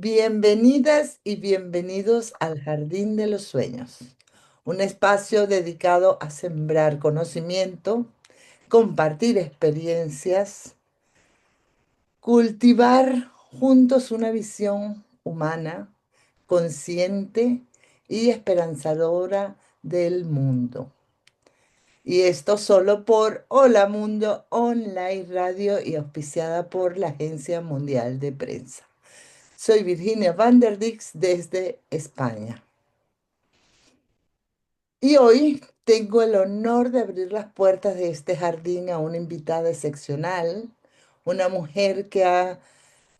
Bienvenidas y bienvenidos al Jardín de los Sueños, un espacio dedicado a sembrar conocimiento, compartir experiencias, cultivar juntos una visión humana, consciente y esperanzadora del mundo. Y esto solo por Hola Mundo Online Radio y auspiciada por la Agencia Mundial de Prensa. Soy Virginia van der Dix desde España. Y hoy tengo el honor de abrir las puertas de este jardín a una invitada excepcional, una mujer que ha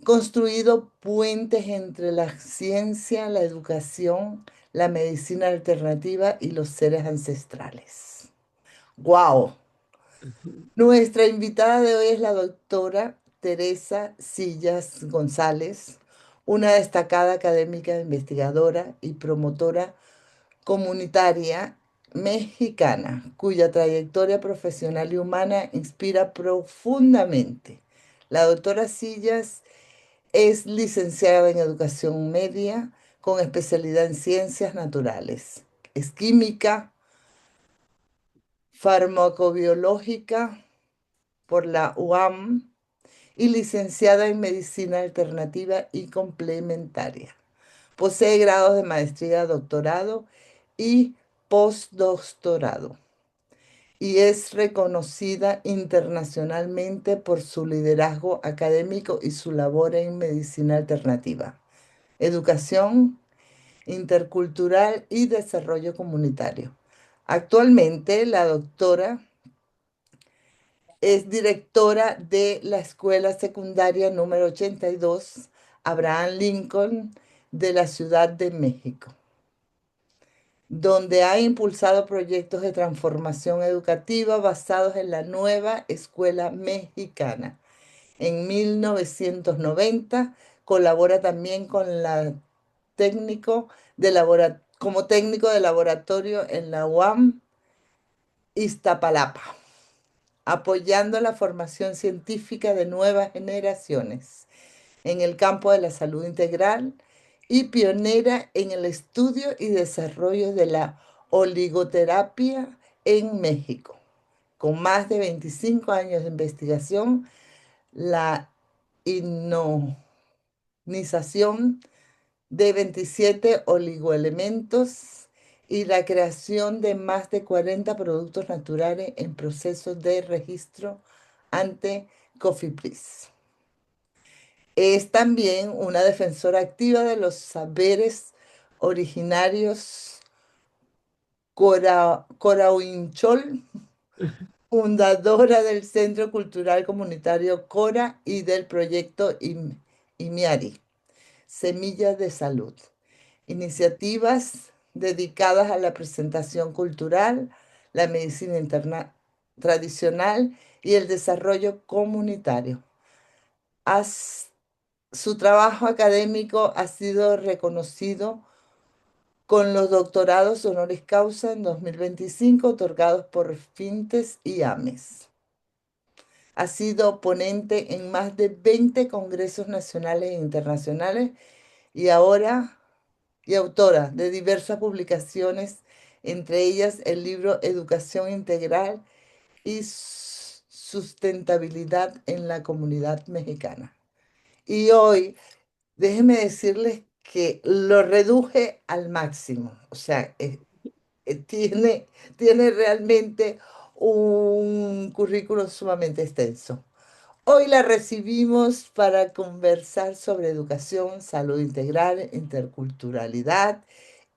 construido puentes entre la ciencia, la educación, la medicina alternativa y los seres ancestrales. ¡Wow! Nuestra invitada de hoy es la doctora Teresa Sillas González, una destacada académica, investigadora y promotora comunitaria mexicana, cuya trayectoria profesional y humana inspira profundamente. La doctora Sillas es licenciada en educación media con especialidad en ciencias naturales. Es química, farmacobiológica por la UAM y licenciada en medicina alternativa y complementaria. Posee grados de maestría, doctorado y postdoctorado y es reconocida internacionalmente por su liderazgo académico y su labor en medicina alternativa, educación intercultural y desarrollo comunitario. Actualmente, la doctora es directora de la Escuela Secundaria número 82, Abraham Lincoln, de la Ciudad de México, donde ha impulsado proyectos de transformación educativa basados en la nueva escuela mexicana. En 1990 colabora también con la técnico como técnico de laboratorio en la UAM Iztapalapa, apoyando la formación científica de nuevas generaciones en el campo de la salud integral y pionera en el estudio y desarrollo de la oligoterapia en México. Con más de 25 años de investigación, la inonización de 27 oligoelementos y la creación de más de 40 productos naturales en procesos de registro ante COFEPRIS. Es también una defensora activa de los saberes originarios Corauinchol, fundadora del Centro Cultural Comunitario Cora y del proyecto IMIARI, Semillas de Salud. Iniciativas dedicadas a la presentación cultural, la medicina interna tradicional y el desarrollo comunitario. As- Su trabajo académico ha sido reconocido con los doctorados honoris causa en 2025 otorgados por FINTES y AMES. Ha sido ponente en más de 20 congresos nacionales e internacionales y ahora y autora de diversas publicaciones, entre ellas el libro Educación Integral y Sustentabilidad en la Comunidad Mexicana. Y hoy, déjenme decirles que lo reduje al máximo, o sea, tiene realmente un currículo sumamente extenso. Hoy la recibimos para conversar sobre educación, salud integral, interculturalidad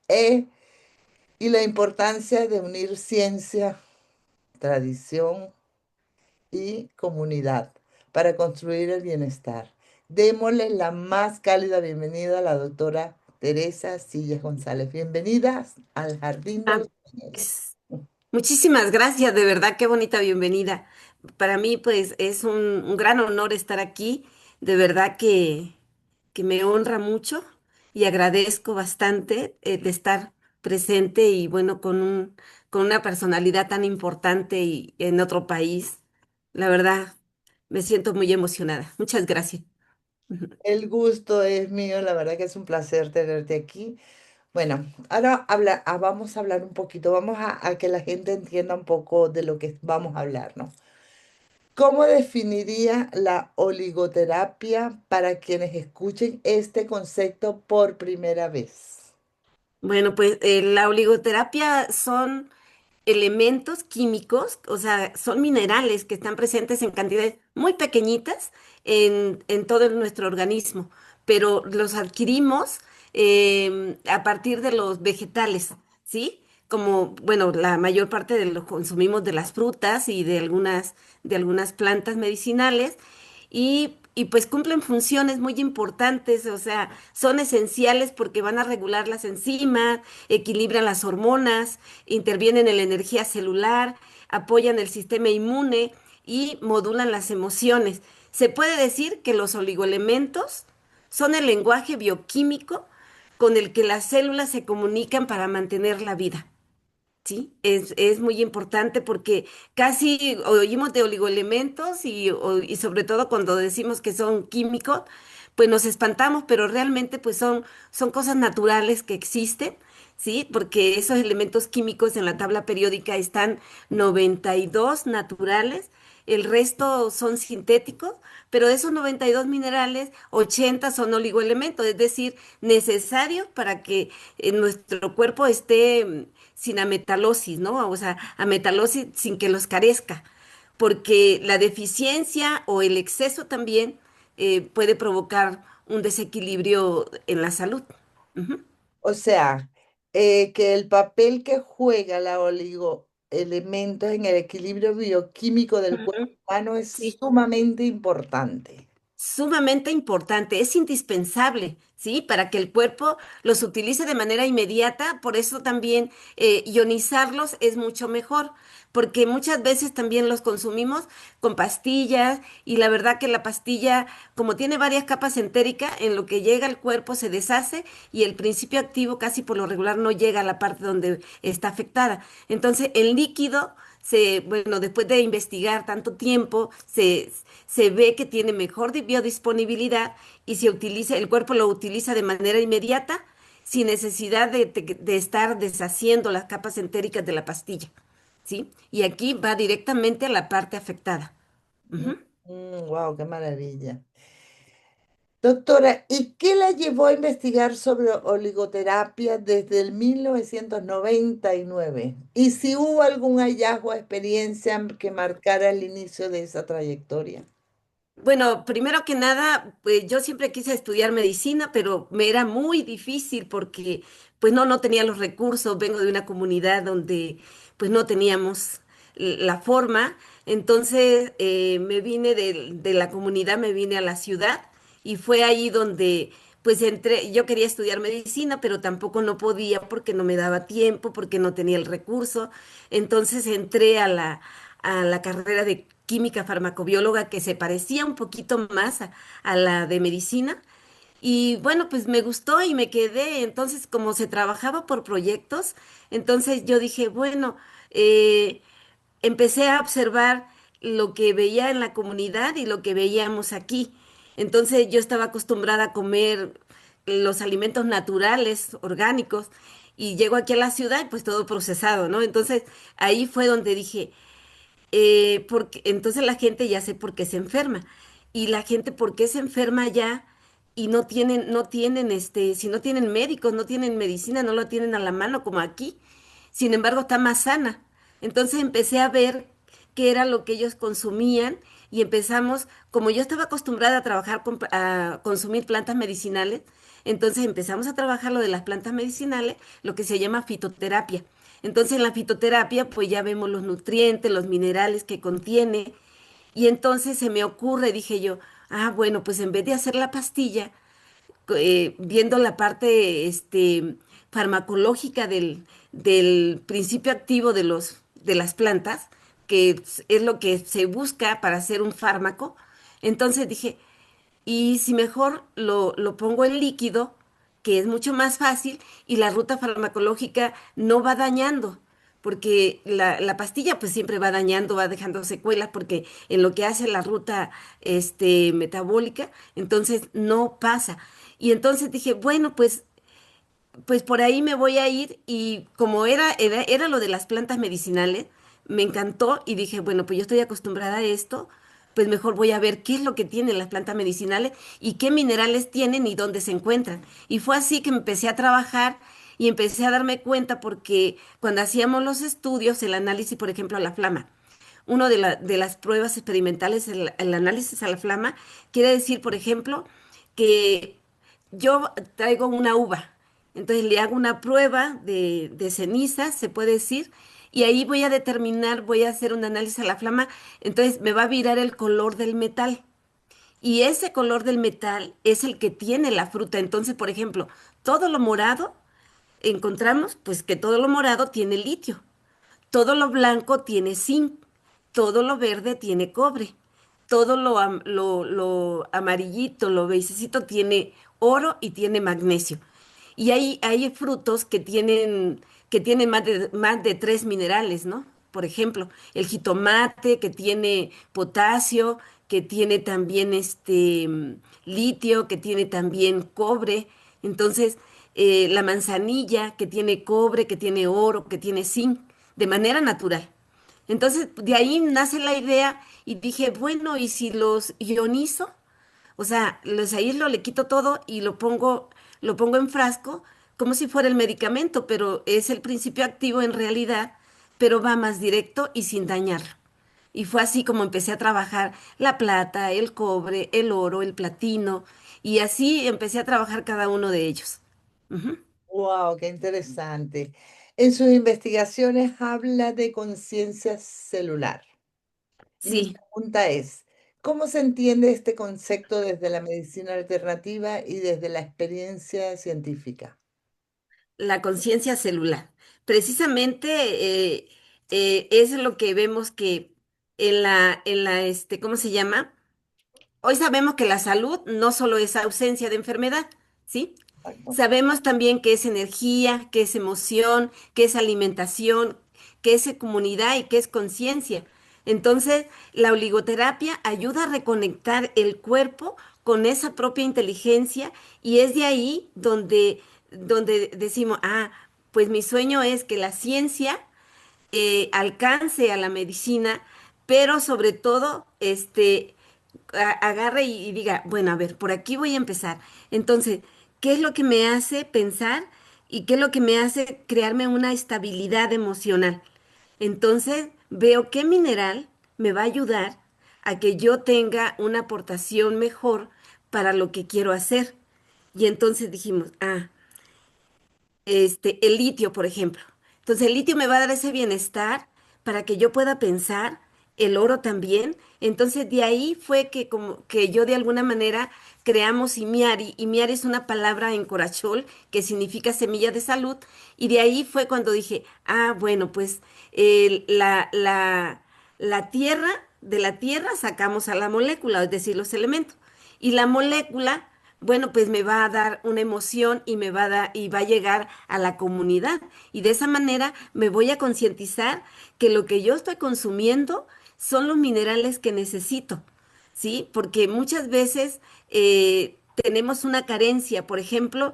e y la importancia de unir ciencia, tradición y comunidad para construir el bienestar. Démosle la más cálida bienvenida a la doctora Teresa Sillas González. Bienvenidas al Jardín de Ah, los Sueños. pues, muchísimas gracias, de verdad, qué bonita bienvenida. Para mí, pues, es un gran honor estar aquí, de verdad que me honra mucho y agradezco bastante de estar presente y bueno, con una personalidad tan importante y en otro país. La verdad, me siento muy emocionada. Muchas gracias. El gusto es mío, la verdad que es un placer tenerte aquí. Bueno, ahora vamos a hablar un poquito, vamos a que la gente entienda un poco de lo que vamos a hablar, ¿no? ¿Cómo definiría la oligoterapia para quienes escuchen este concepto por primera vez? Bueno, pues la oligoterapia son elementos químicos, o sea, son minerales que están presentes en cantidades muy pequeñitas en todo nuestro organismo, pero los adquirimos a partir de los vegetales, ¿sí? Como, bueno, la mayor parte de lo consumimos de las frutas y de algunas plantas medicinales y pues cumplen funciones muy importantes, o sea, son esenciales porque van a regular las enzimas, equilibran las hormonas, intervienen en la energía celular, apoyan el sistema inmune y modulan las emociones. Se puede decir que los oligoelementos son el lenguaje bioquímico con el que las células se comunican para mantener la vida. Sí, es muy importante porque casi oímos de oligoelementos y sobre todo cuando decimos que son químicos, pues nos espantamos, pero realmente pues son cosas naturales que existen, ¿sí? Porque esos elementos químicos en la tabla periódica están 92 naturales, el resto son sintéticos, pero de esos 92 minerales, 80 son oligoelementos, es decir, necesarios para que nuestro cuerpo esté sin ametalosis, ¿no? O sea, ametalosis sin que los carezca, porque la deficiencia o el exceso también puede provocar un desequilibrio en la salud. Ujú. O sea, que el papel que juega la oligoelementos en el equilibrio bioquímico del cuerpo Ujú. humano es Sí. sumamente importante. Sumamente importante, es indispensable, ¿sí? Para que el cuerpo los utilice de manera inmediata, por eso también ionizarlos es mucho mejor, porque muchas veces también los consumimos con pastillas y la verdad que la pastilla, como tiene varias capas entéricas, en lo que llega al cuerpo se deshace y el principio activo casi por lo regular no llega a la parte donde está afectada. Entonces, el líquido bueno, después de investigar tanto tiempo, se ve que tiene mejor biodisponibilidad y se utiliza, el cuerpo lo utiliza de manera inmediata sin necesidad de estar deshaciendo las capas entéricas de la pastilla, ¿sí? Y aquí va directamente a la parte afectada. Ujú. Wow, qué maravilla. Doctora, ¿y qué la llevó a investigar sobre oligoterapia desde el 1999? ¿Y si hubo algún hallazgo o experiencia que marcara el inicio de esa trayectoria? Bueno, primero que nada, pues yo siempre quise estudiar medicina, pero me era muy difícil porque pues no tenía los recursos, vengo de una comunidad donde pues no teníamos la forma, entonces me vine de la comunidad, me vine a la ciudad y fue ahí donde pues entré, yo quería estudiar medicina, pero tampoco no podía porque no me daba tiempo, porque no tenía el recurso, entonces entré a la carrera de química farmacobióloga que se parecía un poquito más a la de medicina. Y bueno, pues me gustó y me quedé. Entonces, como se trabajaba por proyectos, entonces yo dije, bueno, eh, empecé a observar lo que veía en la comunidad y lo que veíamos aquí. Entonces yo estaba acostumbrada a comer los alimentos naturales, orgánicos, y llego aquí a la ciudad y pues todo procesado, ¿no? Entonces ahí fue donde dije, porque entonces la gente ya sé por qué se enferma. Y la gente por qué se enferma ya y no tienen, si no tienen médicos, no tienen medicina, no lo tienen a la mano como aquí. Sin embargo, está más sana. Entonces empecé a ver qué era lo que ellos consumían y empezamos, como yo estaba acostumbrada a trabajar a consumir plantas medicinales, entonces empezamos a trabajar lo de las plantas medicinales, lo que se llama fitoterapia. Entonces en la fitoterapia pues ya vemos los nutrientes, los minerales que contiene y entonces se me ocurre, dije yo, bueno, pues en vez de hacer la pastilla, viendo la parte farmacológica del principio activo de las plantas, que es lo que se busca para hacer un fármaco, entonces dije, y si mejor lo pongo en líquido, que es mucho más fácil y la ruta farmacológica no va dañando, porque la pastilla pues siempre va dañando, va dejando secuelas, porque en lo que hace la ruta metabólica, entonces no pasa. Y entonces dije, bueno, pues por ahí me voy a ir y como era lo de las plantas medicinales, me encantó y dije, bueno, pues yo estoy acostumbrada a esto, pues mejor voy a ver qué es lo que tienen las plantas medicinales y qué minerales tienen y dónde se encuentran. Y fue así que empecé a trabajar y empecé a darme cuenta porque cuando hacíamos los estudios, el análisis, por ejemplo, a la flama, uno de las pruebas experimentales, el análisis a la flama, quiere decir, por ejemplo, que yo traigo una uva, entonces le hago una prueba de ceniza, se puede decir, y ahí voy a determinar, voy a hacer un análisis a la flama, entonces me va a virar el color del metal. Y ese color del metal es el que tiene la fruta. Entonces, por ejemplo, todo lo morado, encontramos pues que todo lo morado tiene litio. Todo lo blanco tiene zinc, todo lo verde tiene cobre, todo lo amarillito, lo beigecito tiene oro y tiene magnesio. Y hay frutos que tienen más de tres minerales, ¿no? Por ejemplo, el jitomate que tiene potasio, que tiene también litio, que tiene también cobre. Entonces, la manzanilla que tiene cobre, que tiene oro, que tiene zinc, de manera natural. Entonces, de ahí nace la idea y dije, bueno, ¿y si los ionizo? O sea, los aíslo, le quito todo y lo pongo en frasco como si fuera el medicamento, pero es el principio activo en realidad, pero va más directo y sin dañarlo. Y fue así como empecé a trabajar la plata, el cobre, el oro, el platino, y así empecé a trabajar cada uno de ellos. Ujú. Wow, qué interesante. En sus investigaciones habla de conciencia celular. Y mi Sí, pregunta es, ¿cómo se entiende este concepto desde la medicina alternativa y desde la experiencia científica? la conciencia celular. Precisamente es lo que vemos que ¿cómo se llama? Hoy sabemos que la salud no solo es ausencia de enfermedad, ¿sí? Exacto. Sabemos también que es energía, que es emoción, que es alimentación, que es comunidad y que es conciencia. Entonces, la oligoterapia ayuda a reconectar el cuerpo con esa propia inteligencia y es de ahí donde decimos, pues mi sueño es que la ciencia alcance a la medicina, pero sobre todo, agarre y diga, bueno, a ver, por aquí voy a empezar. Entonces, ¿qué es lo que me hace pensar y qué es lo que me hace crearme una estabilidad emocional? Entonces, veo qué mineral me va a ayudar a que yo tenga una aportación mejor para lo que quiero hacer. Y entonces dijimos, el litio, por ejemplo. Entonces, el litio me va a dar ese bienestar para que yo pueda pensar, el oro también. Entonces, de ahí fue que como que yo de alguna manera creamos Imiari. Imiari es una palabra en corachol que significa semilla de salud. Y de ahí fue cuando dije, bueno, pues la tierra, de la tierra sacamos a la molécula, es decir, los elementos. Y la molécula bueno, pues me va a dar una emoción y me va a dar, y va a llegar a la comunidad. Y de esa manera me voy a concientizar que lo que yo estoy consumiendo son los minerales que necesito, ¿sí? Porque muchas veces tenemos una carencia, por ejemplo,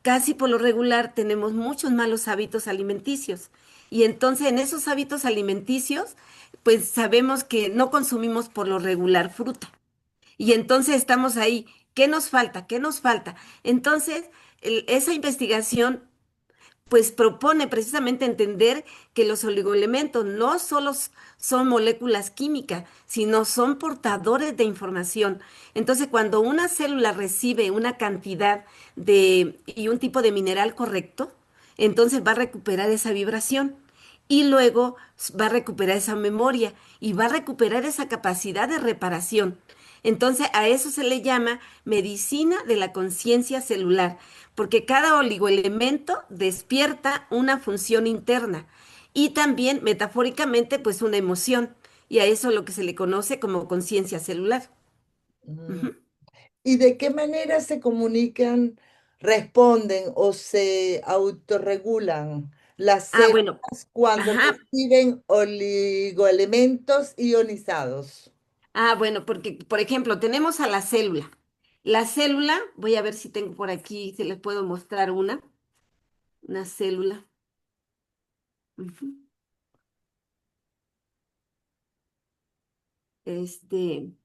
casi por lo regular tenemos muchos malos hábitos alimenticios. Y entonces en esos hábitos alimenticios, pues sabemos que no consumimos por lo regular fruta. Y entonces estamos ahí. ¿Qué nos falta? ¿Qué nos falta? Entonces, esa investigación pues propone precisamente entender que los oligoelementos no solo son moléculas químicas, sino son portadores de información. Entonces, cuando una célula recibe una cantidad y un tipo de mineral correcto, entonces va a recuperar esa vibración y luego va a recuperar esa memoria y va a recuperar esa capacidad de reparación. Entonces, a eso se le llama medicina de la conciencia celular, porque cada oligoelemento despierta una función interna y también metafóricamente pues una emoción, y a eso lo que se le conoce como conciencia celular. Mm. Ujú. ¿Y de qué manera se comunican, responden o se autorregulan las Ah, células bueno, cuando ajá. reciben oligoelementos ionizados. Ah, bueno, porque, por ejemplo, tenemos a la célula. La célula, voy a ver si tengo por aquí, si les puedo mostrar una célula. Ujú. Este,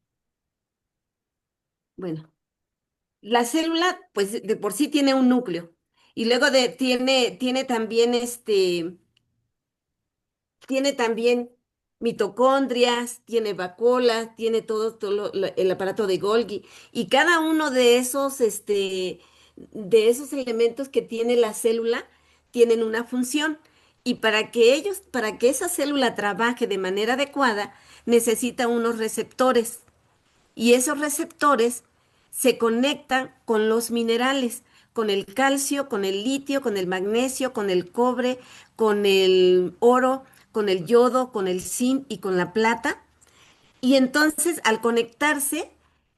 bueno, la célula, pues de por sí tiene un núcleo y luego tiene también tiene también mitocondrias, tiene vacuolas, tiene todo el aparato de Golgi y cada uno de esos elementos que tiene la célula tienen una función y para que esa célula trabaje de manera adecuada, necesita unos receptores y esos receptores se conectan con los minerales, con el calcio, con el litio, con el magnesio, con el cobre, con el oro, con el yodo, con el zinc y con la plata. Y entonces, al conectarse,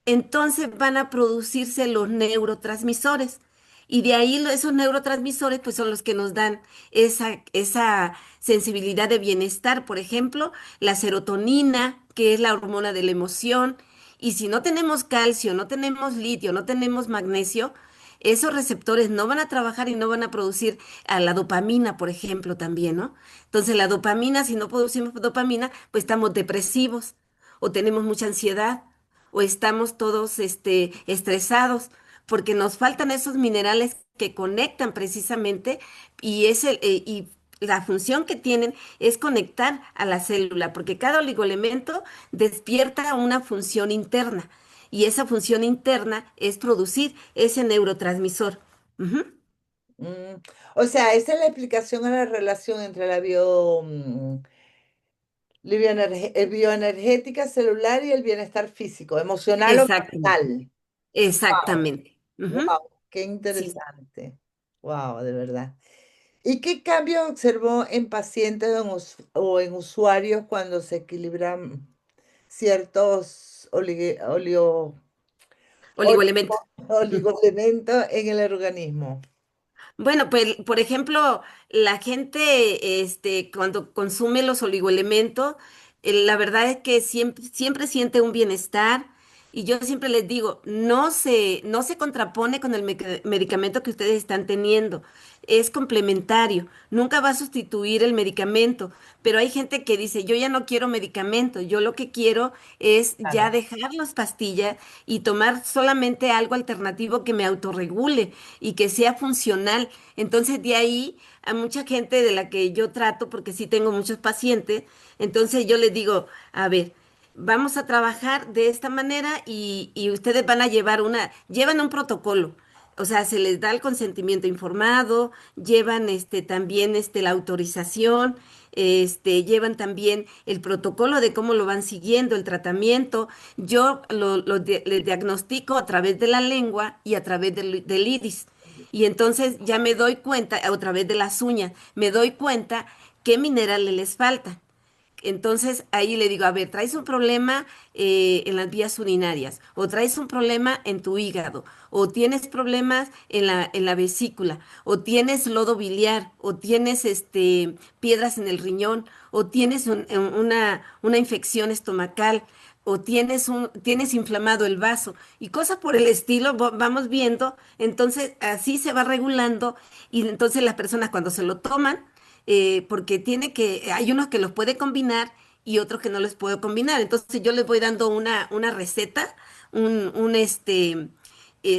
entonces van a producirse los neurotransmisores. Y de ahí esos neurotransmisores pues son los que nos dan esa sensibilidad de bienestar. Por ejemplo, la serotonina, que es la hormona de la emoción. Y si no tenemos calcio, no tenemos litio, no tenemos magnesio, esos receptores no van a trabajar y no van a producir a la dopamina, por ejemplo, también, ¿no? Entonces la dopamina, si no producimos dopamina, pues estamos depresivos o tenemos mucha ansiedad o estamos todos estresados porque nos faltan esos minerales que conectan precisamente y la función que tienen es conectar a la célula, porque cada oligoelemento despierta una función interna y esa función interna es producir ese neurotransmisor. Ujú. Mm, O sea, esa es la explicación a la relación entre la bioenergética celular y el bienestar físico, emocional o Exactamente, mental. Wow, exactamente. Ujú. wow, qué Sí. interesante. Wow, de verdad. ¿Y qué cambios observó en pacientes o en usuarios cuando se equilibran ciertos Oligoelementos. oligoelementos en el organismo? Bueno, pues, por ejemplo, la gente, cuando consume los oligoelementos, la verdad es que siempre siente un bienestar y yo siempre les digo, no se contrapone con el medicamento que ustedes están teniendo, es complementario, nunca va a sustituir el medicamento, pero hay gente que dice, yo ya no quiero medicamento, yo lo que quiero es ya Claro. dejar las pastillas y tomar solamente algo alternativo que me autorregule y que sea funcional. Entonces, de ahí a mucha gente de la que yo trato, porque sí tengo muchos pacientes, entonces yo les digo, a ver, vamos a trabajar de esta manera y ustedes van a llevan un protocolo. O sea, se les da el consentimiento informado, llevan también la autorización, llevan también el protocolo de cómo lo van siguiendo, el tratamiento. Yo les diagnostico a través de la lengua y a través del iris. Y entonces ya me doy cuenta, a través de las uñas, me doy cuenta qué minerales les faltan. Entonces ahí le digo, a ver, traes un problema en las vías urinarias, o traes un problema en tu hígado, o tienes problemas en la vesícula, o tienes lodo biliar, o tienes piedras en el riñón, o tienes una infección estomacal, o tienes inflamado el vaso, y cosas por el estilo, vamos viendo, entonces así se va regulando, y entonces las personas cuando se lo toman, porque hay unos que los puede combinar y otros que no los puedo combinar. Entonces yo les voy dando una receta,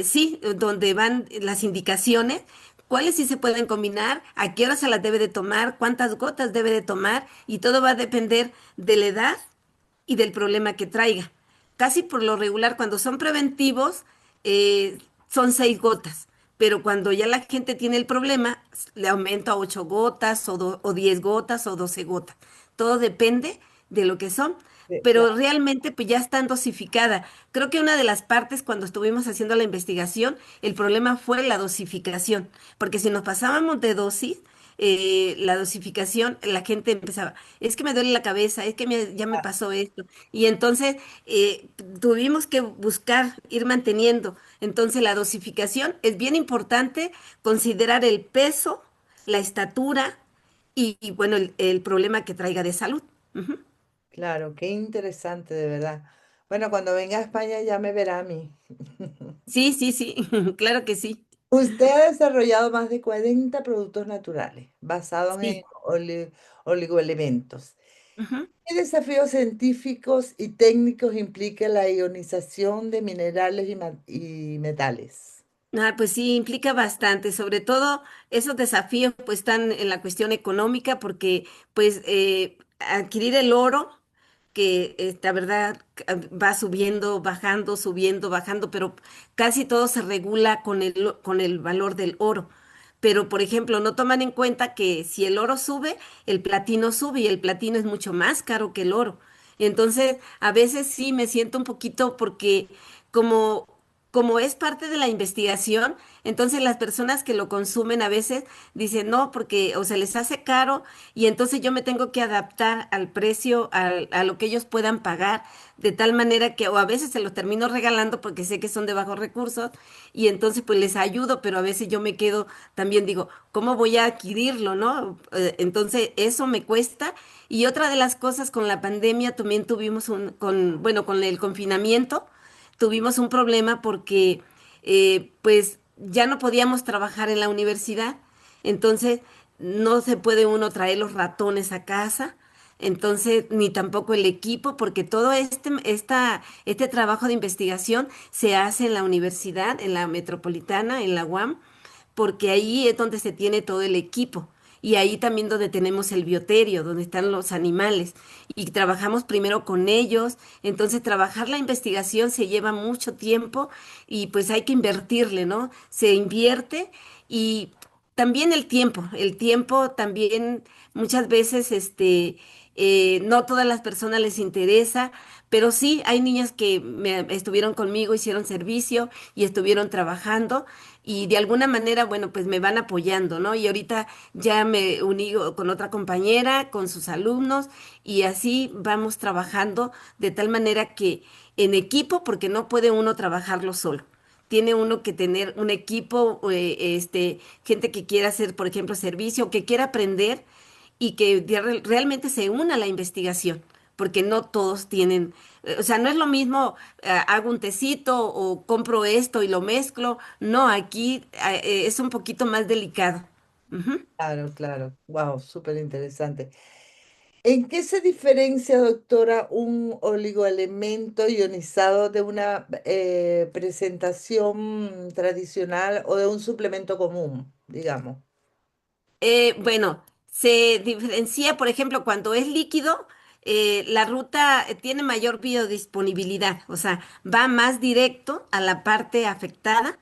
sí, donde van las indicaciones, cuáles sí se pueden combinar, a qué hora se las debe de tomar, cuántas gotas debe de tomar y todo va a depender de la edad y del problema que traiga. Casi por lo regular, cuando son preventivos, son 6 gotas, pero cuando ya la gente tiene el problema, le aumento a 8 gotas o 10 gotas o 12 gotas. Todo depende de lo que son, pero Claro. realmente pues ya están dosificadas. Creo que una de las partes cuando estuvimos haciendo la investigación, el problema fue la dosificación, porque si nos pasábamos de dosis, la dosificación, la gente empezaba, es que me duele la cabeza, es que ya me pasó esto. Y entonces tuvimos que buscar, ir manteniendo. Entonces la dosificación es bien importante considerar el peso, la estatura y, bueno, el problema que traiga de salud. Ujú. Claro, qué interesante, de verdad. Bueno, cuando venga a España ya me verá a mí. Sí, sí, sí, claro que sí. Usted ha desarrollado más de 40 productos naturales basados en Sí. oligoelementos. Ujú. ¿Qué desafíos científicos y técnicos implica la ionización de minerales y metales? Ah, pues sí, implica bastante, sobre todo esos desafíos pues están en la cuestión económica porque pues adquirir el oro, que la verdad va subiendo, bajando, subiendo, bajando, pero casi todo se regula con el valor del oro. Pero, por ejemplo, no toman en cuenta que si el oro sube, el platino sube y el platino es mucho más caro que el oro. Entonces, a veces sí me siento un poquito porque como como es parte de la investigación, entonces las personas que lo consumen a veces dicen no, porque o se les hace caro y entonces yo me tengo que adaptar al precio, a lo que ellos puedan pagar, de tal manera que o a veces se los termino regalando porque sé que son de bajos recursos y entonces pues les ayudo, pero a veces yo me quedo también digo, ¿cómo voy a adquirirlo, no? Entonces eso me cuesta. Y otra de las cosas con la pandemia también tuvimos bueno, con el confinamiento tuvimos un problema porque pues ya no podíamos trabajar en la universidad, entonces no se puede uno traer los ratones a casa, entonces ni tampoco el equipo, porque todo este trabajo de investigación se hace en la universidad, en la metropolitana, en la UAM, porque ahí es donde se tiene todo el equipo. Y ahí también donde tenemos el bioterio, donde están los animales. Y trabajamos primero con ellos. Entonces, trabajar la investigación se lleva mucho tiempo y pues hay que invertirle, ¿no? Se invierte y también el tiempo también muchas veces, no todas las personas les interesa, pero sí hay niñas que estuvieron conmigo, hicieron servicio y estuvieron trabajando y de alguna manera, bueno, pues me van apoyando, ¿no? Y ahorita ya me uní con otra compañera, con sus alumnos y así vamos trabajando de tal manera que en equipo, porque no puede uno trabajarlo solo. Tiene uno que tener un equipo, gente que quiera hacer, por ejemplo, servicio, que quiera aprender y que realmente se una a la investigación, porque no todos tienen, o sea, no es lo mismo, hago un tecito o compro esto y lo mezclo, no, aquí es un poquito más delicado. Ujú. Claro, claro. Wow, súper interesante. ¿En qué se diferencia, doctora, un oligoelemento ionizado de una presentación tradicional o de un suplemento común, digamos? Bueno, se diferencia, por ejemplo, cuando es líquido, la ruta tiene mayor biodisponibilidad, o sea, va más directo a la parte afectada.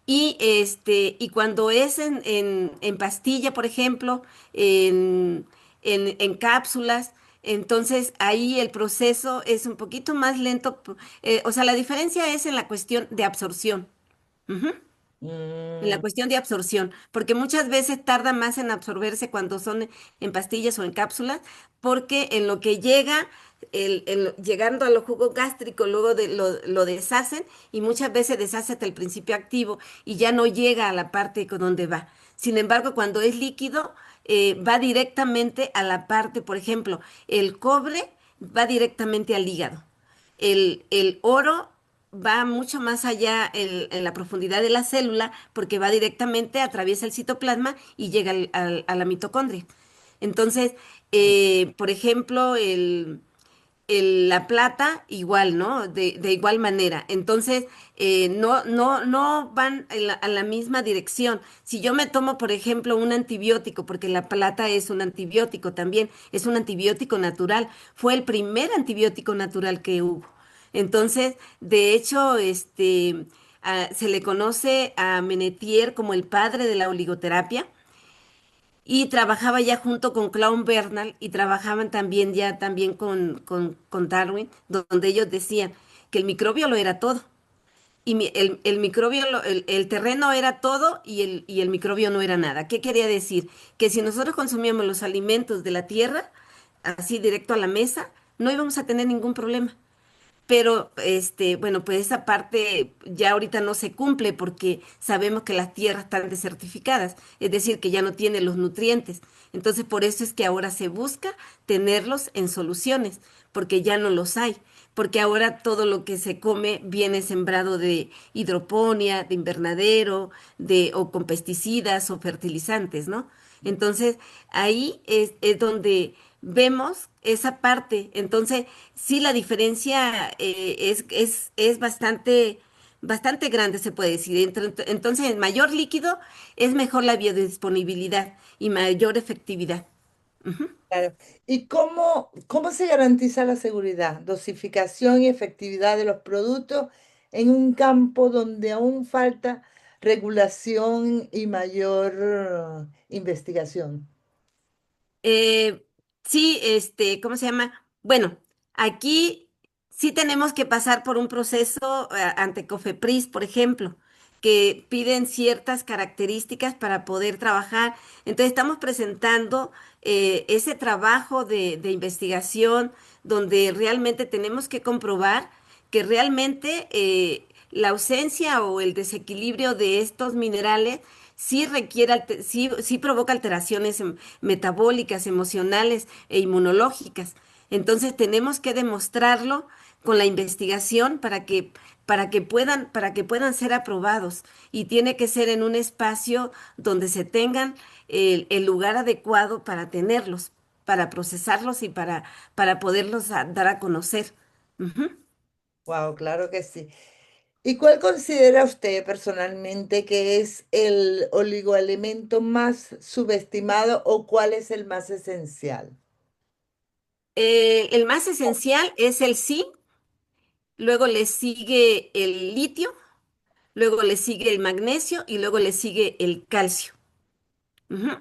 Y cuando es en pastilla, por ejemplo, en cápsulas, entonces ahí el proceso es un poquito más lento. O sea, la diferencia es en la cuestión de absorción. Ujú. En la Mm, cuestión de absorción, porque muchas veces tarda más en absorberse cuando son en pastillas o en cápsulas, porque en lo que llega, llegando a los jugos gástricos, luego lo deshacen y muchas veces deshace hasta el principio activo y ya no llega a la parte con donde va. Sin embargo, cuando es líquido, va directamente a la parte, por ejemplo, el cobre va directamente al hígado. El oro va mucho más allá en la profundidad de la célula porque va directamente, atraviesa el citoplasma y llega a la mitocondria. Entonces, por ejemplo, la plata igual, ¿no? De igual manera. Entonces, no van a la misma dirección. Si yo me tomo, por ejemplo, un antibiótico, porque la plata es un antibiótico también, es un antibiótico natural, fue el primer antibiótico natural que hubo. Entonces, de hecho, se le conoce a Menetier como el padre de la oligoterapia y trabajaba ya junto con Clown Bernal y trabajaban también ya también con Darwin, donde ellos decían que el microbio lo era todo. Y el microbio, el terreno era todo y el microbio no era nada. ¿Qué quería decir? Que si nosotros consumíamos los alimentos de la tierra, así directo a la mesa, no íbamos a tener ningún problema pero bueno, pues esa parte ya ahorita no se cumple porque sabemos que las tierras están desertificadas, es decir, que ya no tienen los nutrientes. Entonces, por eso es que ahora se busca tenerlos en soluciones, porque ya no los hay, porque ahora todo lo que se come viene sembrado de hidroponía, de invernadero, o con pesticidas o fertilizantes, ¿no? Entonces, ahí es donde vemos esa parte. Entonces, sí, la diferencia es bastante grande, se puede decir. Entonces, en mayor líquido es mejor la biodisponibilidad y mayor efectividad. Ujú. Claro. ¿Y cómo se garantiza la seguridad, dosificación y efectividad de los productos en un campo donde aún falta regulación y mayor investigación? Eh, sí, ¿cómo se llama? Bueno, aquí sí tenemos que pasar por un proceso ante Cofepris, por ejemplo, que piden ciertas características para poder trabajar. Entonces estamos presentando ese trabajo de investigación donde realmente tenemos que comprobar que realmente la ausencia o el desequilibrio de estos minerales sí provoca alteraciones metabólicas, emocionales e inmunológicas. Entonces tenemos que demostrarlo con la investigación para que puedan ser aprobados. Y tiene que ser en un espacio donde se tengan el lugar adecuado para tenerlos, para procesarlos y para poderlos dar a conocer. Ujú. Wow, claro que sí. ¿Y cuál considera usted personalmente que es el oligoelemento más subestimado o cuál es el más esencial? El más esencial es el zinc, luego le sigue el litio, luego le sigue el magnesio y luego le sigue el calcio. Ujú.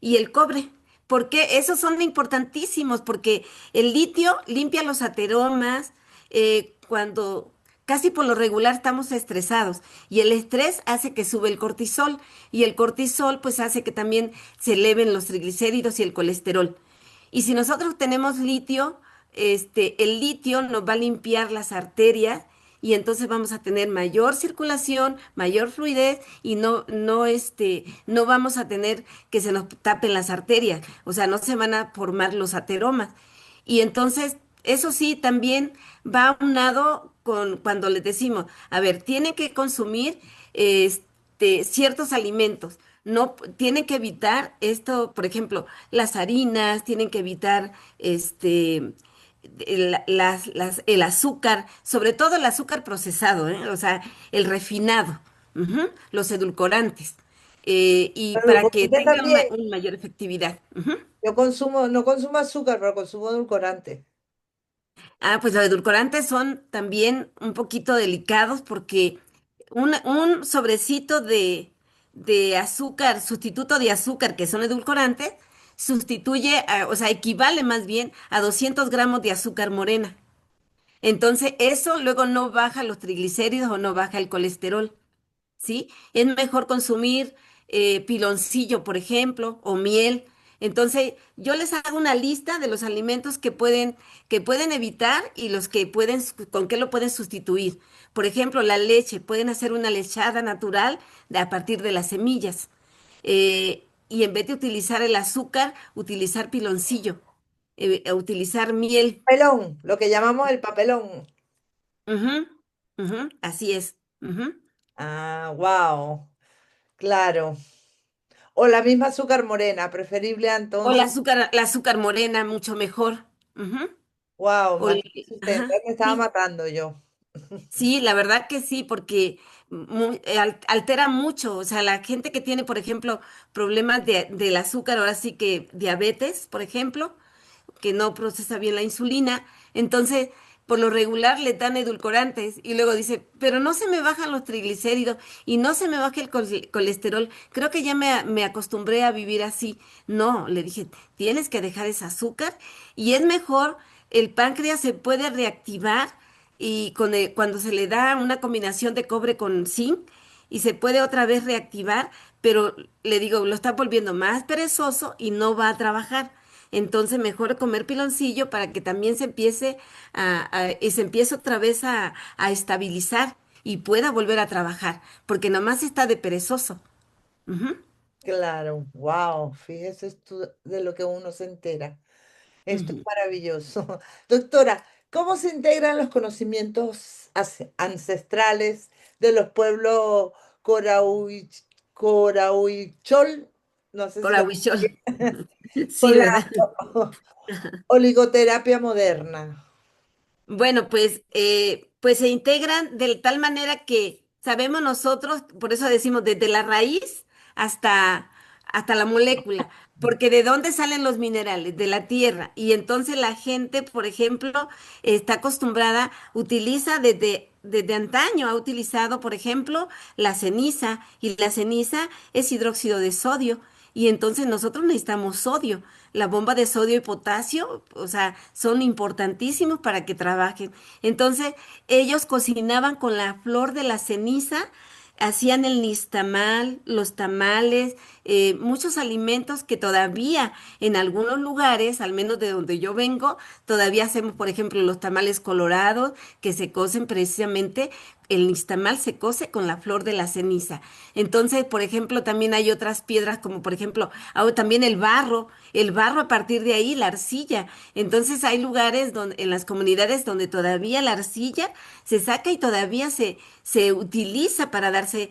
Y el cobre, porque esos son importantísimos, porque el litio limpia los ateromas cuando casi por lo regular estamos estresados y el estrés hace que sube el cortisol y el cortisol pues hace que también se eleven los triglicéridos y el colesterol. Y si nosotros tenemos litio, el litio nos va a limpiar las arterias y entonces vamos a tener mayor circulación, mayor fluidez y no vamos a tener que se nos tapen las arterias, o sea, no se van a formar los ateromas. Y entonces, eso sí, también va aunado con cuando les decimos, a ver, tienen que consumir ciertos alimentos. No, tienen que evitar esto, por ejemplo, las harinas, tienen que evitar el azúcar, sobre todo el azúcar procesado, ¿eh? O sea, el refinado, ujú, los edulcorantes, y Pero para que edulcorante tenga también. una mayor efectividad. Ujú. No consumo azúcar, pero consumo edulcorante. Ah, pues los edulcorantes son también un poquito delicados porque un sobrecito de azúcar, sustituto de azúcar, que son edulcorantes, o sea, equivale más bien a 200 gramos de azúcar morena. Entonces, eso luego no baja los triglicéridos o no baja el colesterol. ¿Sí? Es mejor consumir piloncillo, por ejemplo, o miel. Entonces, yo les hago una lista de los alimentos que pueden evitar y los que con qué lo pueden sustituir. Por ejemplo, la leche, pueden hacer una lechada natural a partir de las semillas. Y en vez de utilizar el azúcar, utilizar piloncillo, utilizar miel. Pelón, lo que llamamos el papelón. Ujú, ujú, así es. Ujú. Ah, wow, claro. O la misma azúcar morena, preferible O entonces. la azúcar morena, mucho mejor. Ujú. Wow, O más el- resistente. ajá, Me estaba sí, matando yo. sí, la verdad que sí, porque altera mucho. O sea, la gente que tiene, por ejemplo, problemas del azúcar, ahora sí que diabetes, por ejemplo, que no procesa bien la insulina, entonces por lo regular le dan edulcorantes y luego dice, pero no se me bajan los triglicéridos y no se me baja el colesterol, creo que ya me acostumbré a vivir así. No, le dije, tienes que dejar ese azúcar y es mejor, el páncreas se puede reactivar y cuando se le da una combinación de cobre con zinc y se puede otra vez reactivar, pero le digo, lo está volviendo más perezoso y no va a trabajar. entonces mejor comer piloncillo para que también se empiece y se empiece otra vez a estabilizar y pueda volver a trabajar, porque nomás está de perezoso. Ujú, Claro, wow, fíjese esto de lo que uno se entera. Esto es ujú. maravilloso. Doctora, ¿cómo se integran los conocimientos ancestrales de los pueblos Corahuichol? No sé si lo Corahuichol. con Sí, la ¿verdad? oligoterapia moderna. Bueno, pues se integran de tal manera que sabemos nosotros, por eso decimos desde la raíz hasta, hasta la molécula, porque de dónde salen los minerales, de la tierra. Y entonces la gente, por ejemplo, está acostumbrada, utiliza desde antaño, ha utilizado, por ejemplo, la ceniza, y la ceniza es hidróxido de sodio. Y entonces nosotros necesitamos sodio. La bomba de sodio y potasio, o sea, son importantísimos para que trabajen. Entonces, ellos cocinaban con la flor de la ceniza, hacían el nistamal, los tamales, muchos alimentos que todavía en algunos lugares, al menos de donde yo vengo, todavía hacemos, por ejemplo, los tamales colorados que se cocen precisamente. El nixtamal se cose con la flor de la ceniza. Entonces, por ejemplo, también hay otras piedras como por ejemplo, también el barro a partir de ahí, la arcilla. Entonces hay lugares donde, en las comunidades donde todavía la arcilla se saca y todavía se utiliza para darse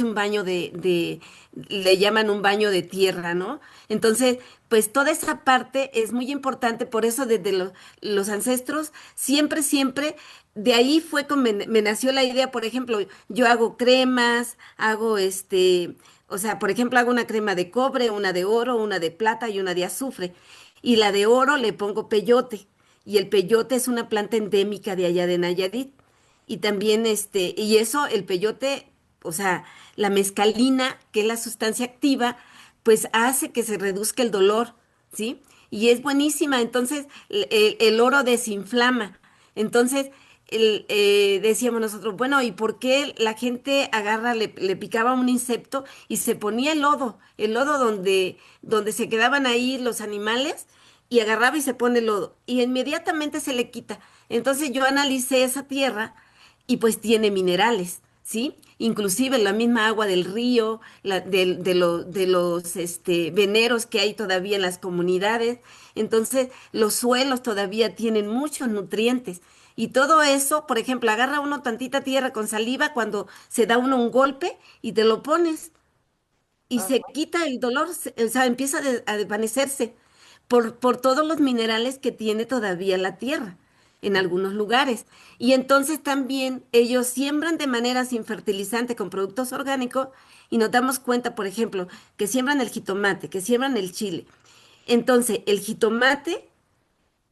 un baño le llaman un baño de tierra, ¿no? Entonces, pues toda esa parte es muy importante, por eso desde los ancestros, siempre, siempre, de ahí fue como me nació la idea, por ejemplo, yo hago cremas, hago o sea, por ejemplo, hago una crema de cobre, una de oro, una de plata y una de azufre. Y la de oro le pongo peyote. Y el peyote es una planta endémica de allá de Nayarit. Y también y eso, el peyote, o sea, la mescalina, que es la sustancia activa, pues hace que se reduzca el dolor, ¿sí? Y es buenísima. Entonces, el oro desinflama. Entonces, decíamos nosotros, bueno, ¿y por qué la gente le picaba un insecto y se ponía el lodo donde se quedaban ahí los animales y agarraba y se pone el lodo y inmediatamente se le quita? Entonces yo analicé esa tierra y pues tiene minerales, ¿sí? Inclusive la misma agua del río, de los veneros que hay todavía en las comunidades. Entonces los suelos todavía tienen muchos nutrientes. Y todo eso, por ejemplo, agarra uno tantita tierra con saliva cuando se da uno un golpe y te lo pones y se Ajá. quita el dolor, o sea, empieza a desvanecerse por todos los minerales que tiene todavía la tierra en algunos lugares. Y entonces también ellos siembran de manera sin fertilizante con productos orgánicos y nos damos cuenta, por ejemplo, que siembran el jitomate, que siembran el chile. Entonces, el jitomate,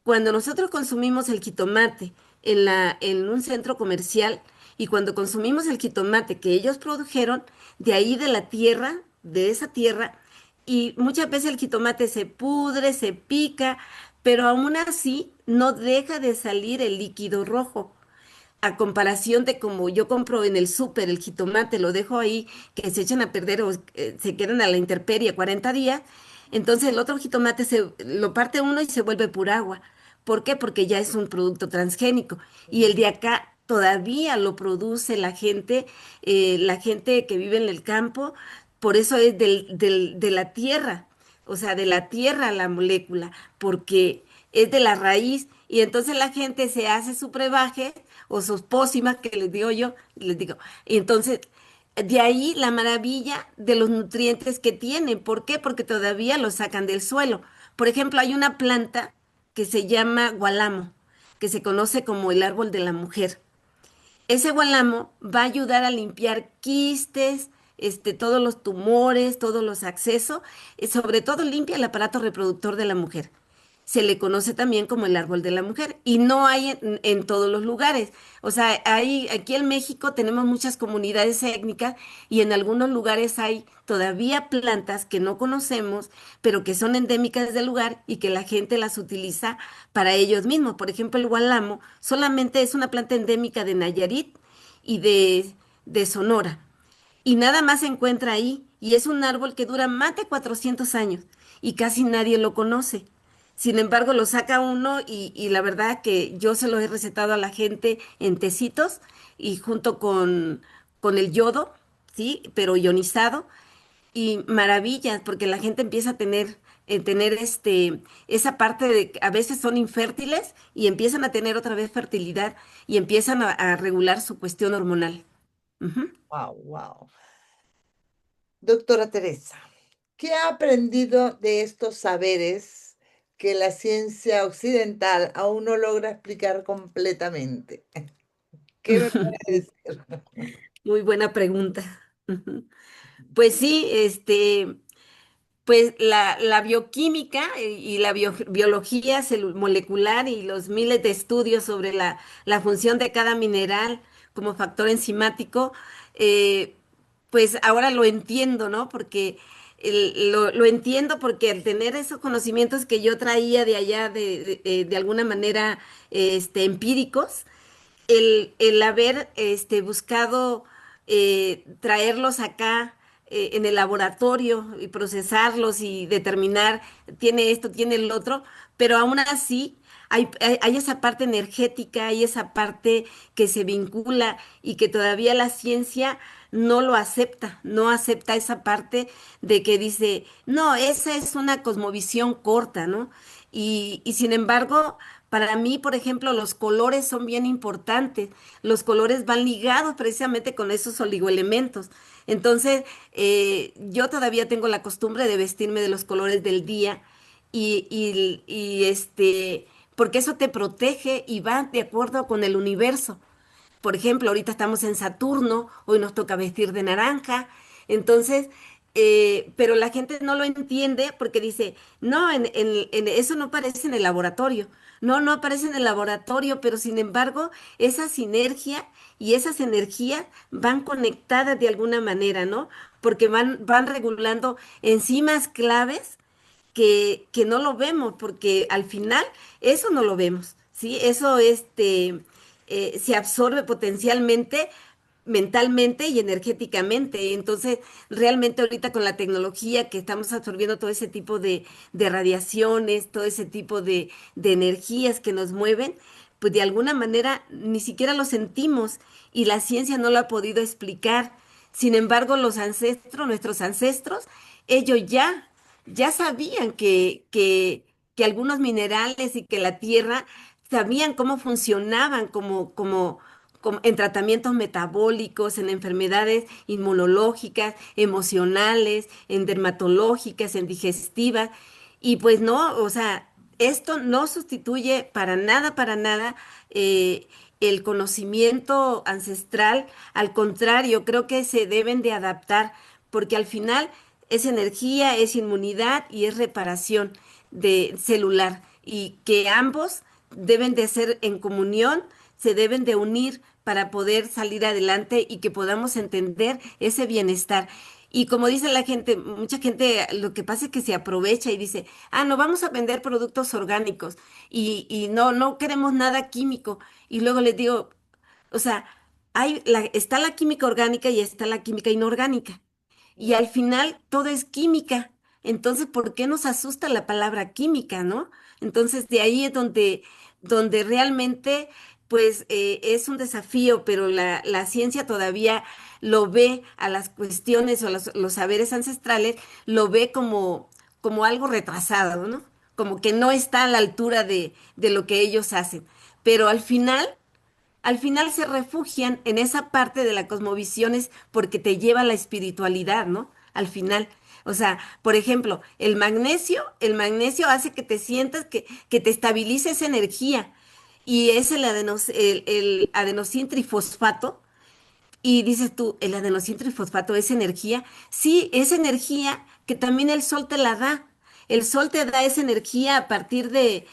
cuando nosotros consumimos el jitomate en un centro comercial y cuando consumimos el jitomate que ellos produjeron, de ahí de la tierra, de esa tierra, y muchas veces el jitomate se pudre, se pica, pero aún así no deja de salir el líquido rojo. A comparación de como yo compro en el súper el jitomate, lo dejo ahí, que se echan a perder o se quedan a la intemperie 40 días, entonces el otro jitomate lo parte uno y se vuelve pura agua. ¿Por qué? Porque ya es un producto transgénico. Y el de acá todavía lo produce la gente que vive en el campo, por eso es de la tierra, o sea, de la tierra la molécula, porque es de la raíz. Y entonces la gente se hace su brebaje o sus pócimas, que les digo yo, les digo. Y entonces, de ahí la maravilla de los nutrientes que tienen. ¿Por qué? Porque todavía los sacan del suelo. Por ejemplo, hay una planta que se llama gualamo, que se conoce como el árbol de la mujer. Ese gualamo va a ayudar a limpiar quistes, todos los tumores, todos los accesos, y sobre todo limpia el aparato reproductor de la mujer. Se le conoce también como el árbol de la mujer y no hay en todos los lugares. O sea, aquí en México tenemos muchas comunidades étnicas y en algunos lugares hay todavía plantas que no conocemos, pero que son endémicas del lugar y que la gente las utiliza para ellos mismos. Por ejemplo, el gualamo solamente es una planta endémica de Nayarit y de Sonora. Y nada más se encuentra ahí. Y es un árbol que dura más de 400 años y casi nadie lo conoce. Sin embargo, lo saca uno y la verdad que yo se los he recetado a la gente en tecitos y junto con el yodo, ¿sí? Pero ionizado y maravillas, porque la gente empieza a tener esa parte de que a veces son infértiles y empiezan a tener otra vez fertilidad y empiezan a regular su cuestión hormonal. Ujú. Wow, wow. Doctora Teresa, ¿qué ha aprendido de estos saberes que la ciencia occidental aún no logra explicar completamente? ¿Qué me puede decir? Muy buena pregunta. Ujú. Pues sí, pues la bioquímica y la biología molecular y los miles de estudios sobre la función de cada mineral como factor enzimático, eh, pues ahora lo entiendo, ¿no? Porque lo entiendo porque al tener esos conocimientos que yo traía de allá de alguna manera empíricos, el haber buscado traerlos acá en el laboratorio y procesarlos y determinar, tiene esto, tiene el otro, pero aún así hay esa parte energética, hay esa parte que se vincula y que todavía la ciencia no lo acepta, no acepta esa parte de que dice, no, esa es una cosmovisión corta, ¿no? Y sin embargo, para mí, por ejemplo, los colores son bien importantes. Los colores van ligados precisamente con esos oligoelementos. Entonces, yo todavía tengo la costumbre de vestirme de los colores del día porque eso te protege y va de acuerdo con el universo. Por ejemplo, ahorita estamos en Saturno, hoy nos toca vestir de naranja. Entonces, pero la gente no lo entiende porque dice, no, eso no aparece en el laboratorio. No, no aparece en el laboratorio, pero sin embargo, esa sinergia y esas energías van conectadas de alguna manera, ¿no? Porque van regulando enzimas claves que no lo vemos, porque al final eso no lo vemos, ¿sí? Eso se absorbe potencialmente, mentalmente y energéticamente. Entonces, realmente ahorita con la tecnología que estamos absorbiendo todo ese tipo de radiaciones, todo ese tipo de energías que nos mueven, pues de alguna manera ni siquiera lo sentimos y la ciencia no lo ha podido explicar. Sin embargo, nuestros ancestros, ellos ya sabían que algunos minerales y que la tierra sabían cómo funcionaban como en tratamientos metabólicos, en enfermedades inmunológicas, emocionales, en dermatológicas, en digestivas. Y pues no, o sea, esto no sustituye para nada eh, el conocimiento ancestral. Al contrario, creo que se deben de adaptar, porque al final es energía, es inmunidad y es reparación de celular. Y que ambos deben de ser en comunión, se deben de unir para poder salir adelante y que podamos entender ese bienestar. Y como dice la gente, mucha gente lo que pasa es que se aprovecha y dice, ah, no vamos a vender productos orgánicos y no queremos nada químico. Y luego les digo, o sea, está la química orgánica y está la química inorgánica. Y al final todo es química. Entonces, ¿por qué nos asusta la palabra química, no? Entonces, de ahí es donde realmente, pues, es un desafío, pero la ciencia todavía lo ve a las cuestiones o los saberes ancestrales, lo ve como algo retrasado, ¿no? Como que no está a la altura de lo que ellos hacen. Pero al final se refugian en esa parte de la cosmovisión es porque te lleva a la espiritualidad, ¿no? Al final. O sea, por ejemplo, el magnesio hace que te sientas que te estabilice esa energía. Y es el adenosín trifosfato. Y dices tú, ¿el adenosín trifosfato es energía? Sí, es energía que también el sol te la da. El sol te da esa energía a partir de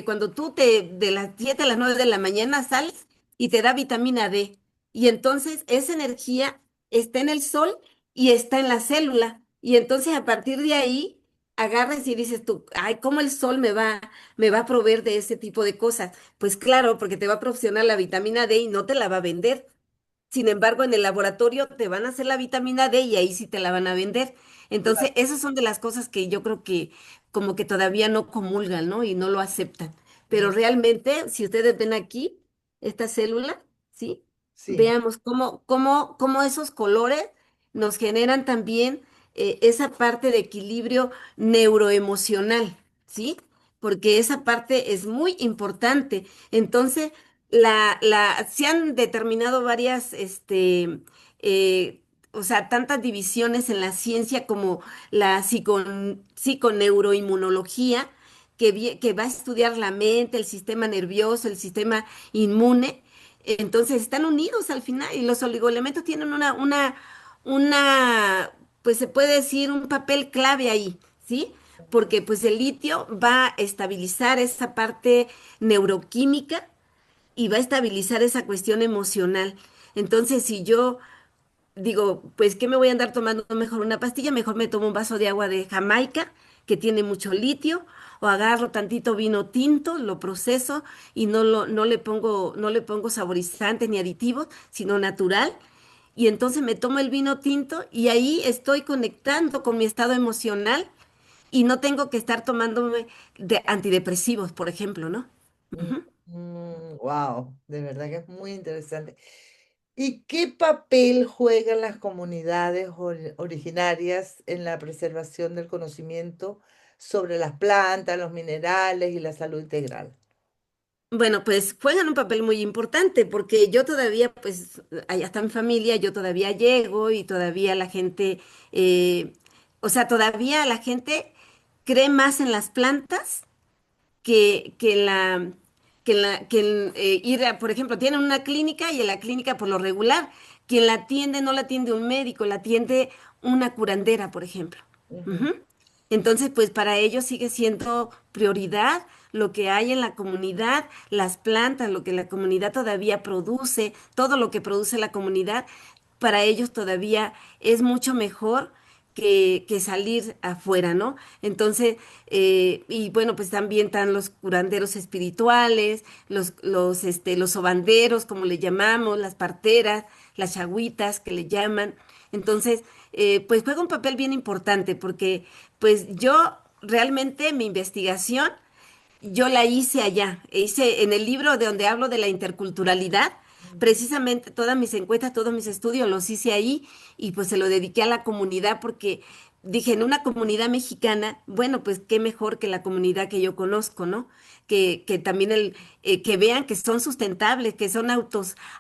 cuando de las 7 a las 9 de la mañana sales y te da vitamina D. Y entonces esa energía está en el sol y está en la célula. Y entonces a partir de ahí agarras y dices tú, ay, ¿cómo el sol me va a proveer de ese tipo de cosas? Pues claro, porque te va a proporcionar la vitamina D y no te la va a vender. Sin embargo, en el laboratorio te van a hacer la vitamina D y ahí sí te la van a vender. Entonces, esas son de las cosas que yo creo que como que todavía no comulgan, ¿no? Y no lo aceptan. Pero Mm, realmente, si ustedes ven aquí, esta célula, ¿sí? sí. Veamos cómo esos colores nos generan también esa parte de equilibrio neuroemocional, ¿sí? Porque esa parte es muy importante. Entonces, se han determinado varias, eh, o sea, tantas divisiones en la ciencia como la psiconeuroinmunología, que va a estudiar la mente, el sistema nervioso, el sistema inmune. Entonces, están unidos al final y los oligoelementos tienen pues se puede decir, un papel clave ahí, ¿sí? Porque pues el litio va a estabilizar esa parte neuroquímica y va a estabilizar esa cuestión emocional. Entonces, si yo digo, pues, ¿qué me voy a andar tomando mejor una pastilla? Mejor me tomo un vaso de agua de Jamaica, que tiene mucho litio, o agarro tantito vino tinto, lo proceso y no le pongo saborizantes ni aditivos, sino natural. Y entonces me tomo el vino tinto y ahí estoy conectando con mi estado emocional y no tengo que estar tomándome de antidepresivos, por ejemplo, ¿no? Ujú. Wow, de verdad que es muy interesante. ¿Y qué papel juegan las comunidades originarias en la preservación del conocimiento sobre las plantas, los minerales y la salud integral? Bueno, pues juegan un papel muy importante porque yo todavía, pues allá está mi familia, yo todavía llego y todavía la gente, eh, o sea, todavía la gente cree más en las plantas que en ir a, por ejemplo, tienen una clínica y en la clínica por lo regular, quien la atiende no la atiende un médico, la atiende una curandera, por ejemplo. Ujú. Ujú. Entonces, pues para ellos sigue siendo prioridad lo que hay en la comunidad, las plantas, lo que la comunidad todavía produce, todo lo que produce la comunidad, para ellos todavía es mucho mejor que salir afuera, ¿no? Entonces, y bueno, pues también están los curanderos espirituales, los sobanderos, como le llamamos, las parteras, las chagüitas, que le llaman. Entonces, pues juega un papel bien importante porque, pues yo realmente mi investigación yo la hice allá, hice en el libro de donde hablo de la interculturalidad, precisamente todas mis encuestas, todos mis estudios los hice ahí y pues se lo dediqué a la comunidad porque dije, en una comunidad mexicana, bueno, pues qué mejor que la comunidad que yo conozco, ¿no? Que también que vean que son sustentables, que son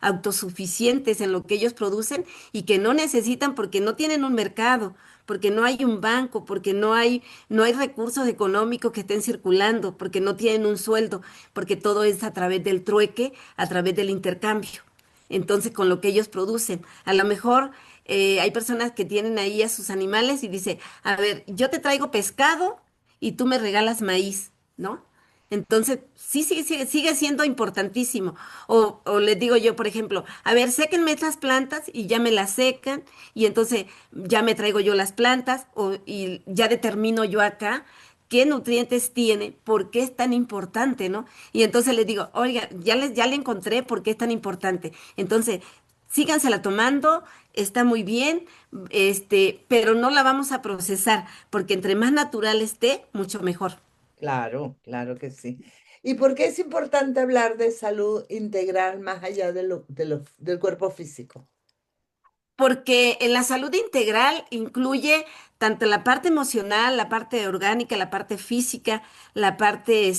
autosuficientes en lo que ellos producen y que no necesitan porque no tienen un mercado, porque no hay un banco, porque no hay recursos económicos que estén circulando, porque no tienen un sueldo, porque todo es a través del trueque, a través del intercambio. Entonces, con lo que ellos producen. A lo mejor hay personas que tienen ahí a sus animales y dice, a ver, yo te traigo pescado y tú me regalas maíz, ¿no? Entonces, sigue siendo importantísimo. O les digo yo, por ejemplo, a ver, séquenme estas plantas y ya me las secan y entonces ya me traigo yo las plantas y ya determino yo acá qué nutrientes tiene, por qué es tan importante, ¿no? Y entonces les digo, oiga, ya le encontré por qué es tan importante. Entonces, sígansela tomando, está muy bien, pero no la vamos a procesar, porque entre más natural esté, mucho mejor. Claro, claro que sí. ¿Y por qué es importante hablar de salud integral más allá del cuerpo físico? Porque en la salud integral incluye tanto la parte emocional, la parte orgánica, la parte física, la parte,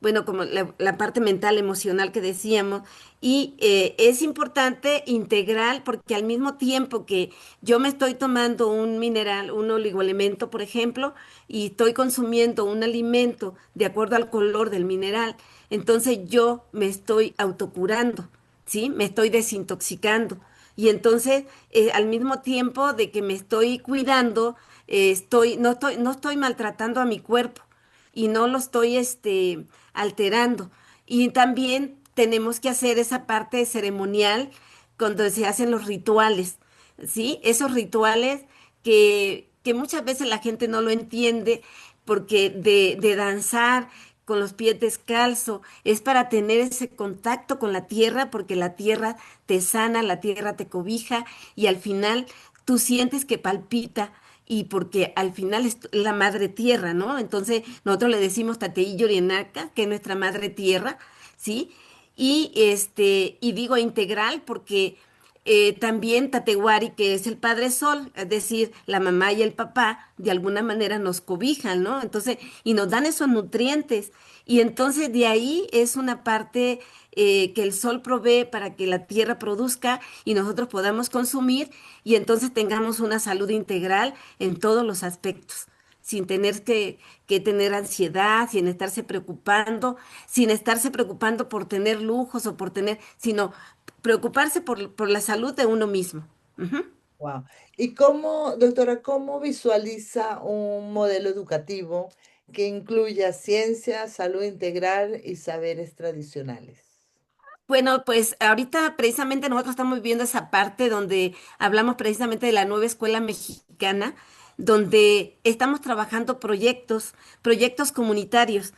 bueno, como la parte mental, emocional que decíamos. Y es importante integral porque al mismo tiempo que yo me estoy tomando un mineral, un oligoelemento, por ejemplo, y estoy consumiendo un alimento de acuerdo al color del mineral, entonces yo me estoy autocurando, ¿sí? Me estoy desintoxicando. Y entonces, al mismo tiempo de que me estoy cuidando, no estoy maltratando a mi cuerpo y no lo estoy, alterando. Y también tenemos que hacer esa parte ceremonial cuando se hacen los rituales, ¿sí? Esos rituales que muchas veces la gente no lo entiende porque de danzar con los pies descalzos es para tener ese contacto con la tierra porque la tierra te sana, la tierra te cobija y al final tú sientes que palpita y porque al final es la madre tierra, ¿no? Entonces nosotros le decimos Tateí Yorinaca, que es nuestra madre tierra, ¿sí? Y digo integral porque también Tatewari, que es el Padre Sol, es decir, la mamá y el papá, de alguna manera nos cobijan, ¿no? Entonces, y nos dan esos nutrientes. Y entonces de ahí es una parte que el sol provee para que la tierra produzca y nosotros podamos consumir y entonces tengamos una salud integral en todos los aspectos, sin tener que tener ansiedad, sin estarse preocupando por tener lujos o por tener, sino preocuparse por la salud de uno mismo. Ujú. Wow. ¿Y cómo, doctora, cómo visualiza un modelo educativo que incluya ciencia, salud integral y saberes tradicionales? Bueno, pues ahorita precisamente nosotros estamos viendo esa parte donde hablamos precisamente de la nueva escuela mexicana, donde estamos trabajando proyectos comunitarios.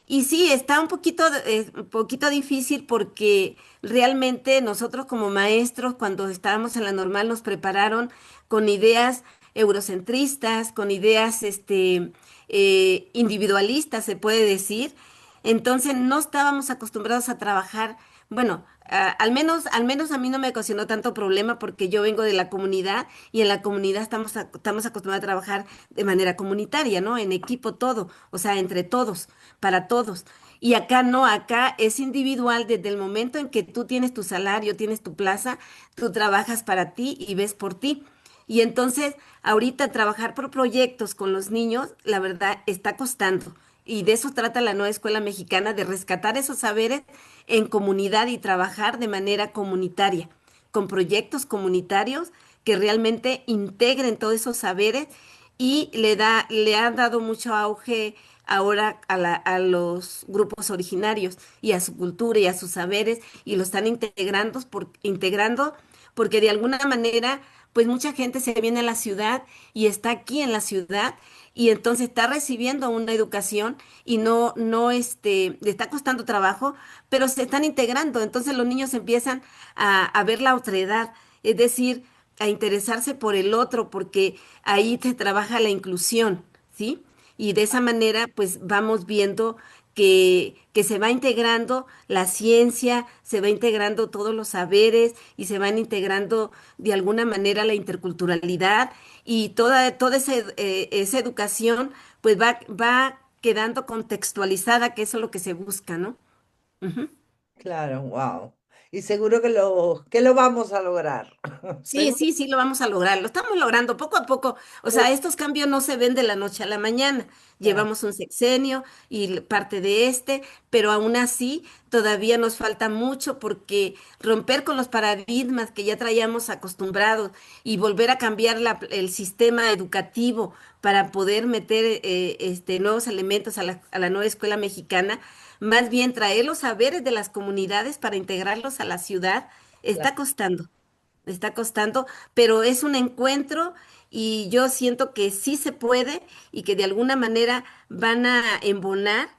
Y sí, está un poquito difícil porque realmente nosotros como maestros, cuando estábamos en la normal, nos prepararon con ideas eurocentristas, con ideas individualistas, se puede decir. Entonces no estábamos acostumbrados a trabajar, bueno, al menos a mí no me ocasionó tanto problema porque yo vengo de la comunidad y en la comunidad estamos acostumbrados a trabajar de manera comunitaria, ¿no? En equipo todo, o sea, entre todos, para todos. Y acá no, acá es individual desde el momento en que tú tienes tu salario, tienes tu plaza, tú trabajas para ti y ves por ti. Y entonces, ahorita trabajar por proyectos con los niños, la verdad, está costando. Y de eso trata la nueva escuela mexicana, de rescatar esos saberes en comunidad y trabajar de manera comunitaria, con proyectos comunitarios que realmente integren todos esos saberes y le han dado mucho auge ahora a los grupos originarios y a su cultura y a sus saberes y lo están integrando porque de alguna manera pues mucha gente se viene a la ciudad y está aquí en la ciudad y entonces está recibiendo una educación y le está costando trabajo, pero se están integrando. Entonces los niños empiezan a ver la otredad, es decir, a interesarse por el otro, porque ahí se trabaja la inclusión, ¿sí? Y de esa manera, pues vamos viendo que se va integrando la ciencia, se va integrando todos los saberes y se van integrando de alguna manera la interculturalidad y toda esa educación, pues va quedando contextualizada, que eso es lo que se busca, ¿no? Ujú. Claro, wow. Y seguro que lo vamos a lograr. Sí, Seguro. sí, sí, lo vamos a lograr, lo estamos logrando poco a poco. O sea, estos cambios no se ven de la noche a la mañana. Claro, Llevamos un sexenio y parte de este, pero aún así todavía nos falta mucho porque romper con los paradigmas que ya traíamos acostumbrados y volver a cambiar el sistema educativo para poder meter nuevos elementos a la nueva escuela mexicana, más bien traer los saberes de las comunidades para integrarlos a la ciudad, claro. está costando, pero es un encuentro y yo siento que sí se puede y que de alguna manera van a embonar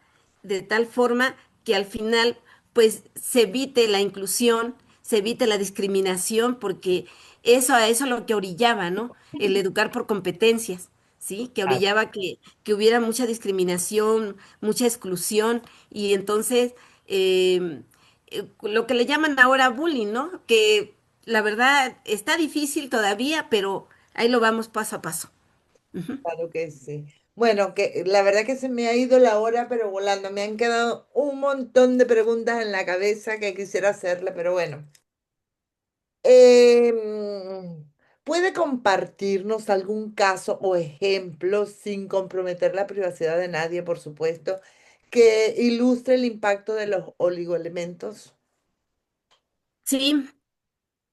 de tal forma que al final pues se evite la inclusión, se evite la discriminación, porque a eso lo que orillaba, ¿no? El educar por competencias, ¿sí? Que Claro. orillaba que hubiera mucha discriminación, mucha exclusión y entonces lo que le llaman ahora bullying, ¿no? Que la verdad está difícil todavía, pero ahí lo vamos paso a paso. Ujú. Claro que sí. Bueno, que la verdad que se me ha ido la hora, pero volando. Me han quedado un montón de preguntas en la cabeza que quisiera hacerle, pero bueno. ¿Puede compartirnos algún caso o ejemplo, sin comprometer la privacidad de nadie, por supuesto, que ilustre el impacto de los oligoelementos? Sí,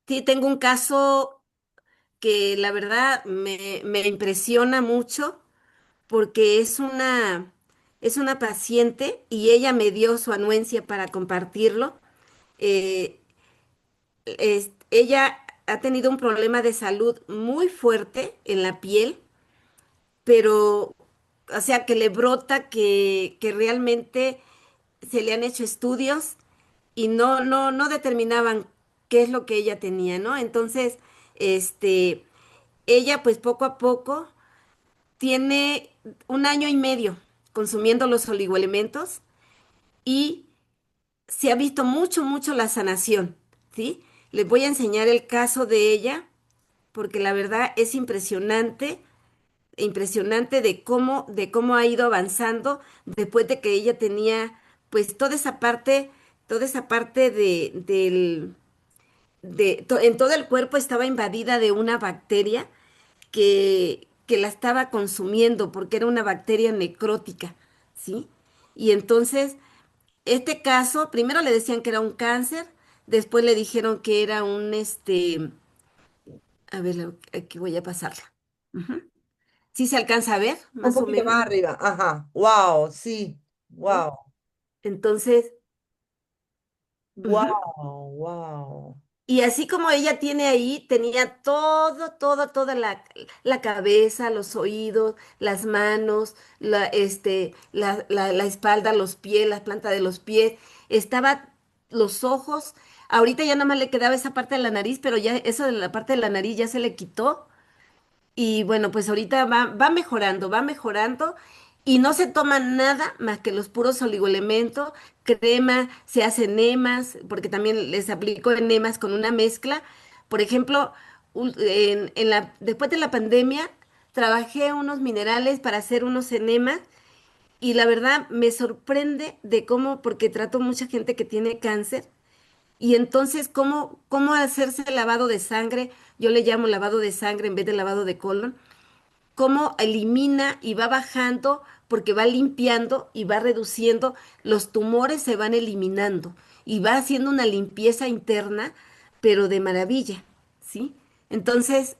sí, tengo un caso que la verdad me impresiona mucho porque es una paciente y ella me dio su anuencia para compartirlo. Eh, Ella ha tenido un problema de salud muy fuerte en la piel, pero, o sea, que le brota que realmente se le han hecho estudios y no determinaban qué es lo que ella tenía, ¿no? Entonces, este, ella pues poco a poco tiene 1 año y medio consumiendo los oligoelementos y se ha visto mucho, mucho la sanación, ¿sí? Les voy a enseñar el caso de ella porque la verdad es impresionante, impresionante de cómo ha ido avanzando después de que ella tenía, pues, toda esa parte en todo el cuerpo estaba invadida de una bacteria que la estaba consumiendo porque era una bacteria necrótica, ¿sí? Y entonces, este caso, primero le decían que era un cáncer, después le dijeron que era a ver, aquí voy a pasarla. Ujú. Sí se alcanza a ver, Un más o poquito menos. más arriba. Ajá. Wow, sí. Ujú. Wow. Entonces, ujú. Wow, wow. Y así como ella tiene ahí, tenía toda la cabeza, los oídos, las manos, la espalda, los pies, la planta de los pies, estaba los ojos. Ahorita ya nada más le quedaba esa parte de la nariz, pero ya eso de la parte de la nariz ya se le quitó. Y bueno, pues ahorita va mejorando y no se toma nada más que los puros oligoelementos, crema, se hacen enemas, porque también les aplico enemas con una mezcla. Por ejemplo, después de la pandemia, trabajé unos minerales para hacer unos enemas y la verdad me sorprende de cómo, porque trato mucha gente que tiene cáncer. Y entonces, ¿cómo hacerse lavado de sangre? Yo le llamo lavado de sangre en vez de lavado de colon, cómo elimina y va bajando porque va limpiando y va reduciendo, los tumores se van eliminando y va haciendo una limpieza interna, pero de maravilla, ¿sí? Entonces,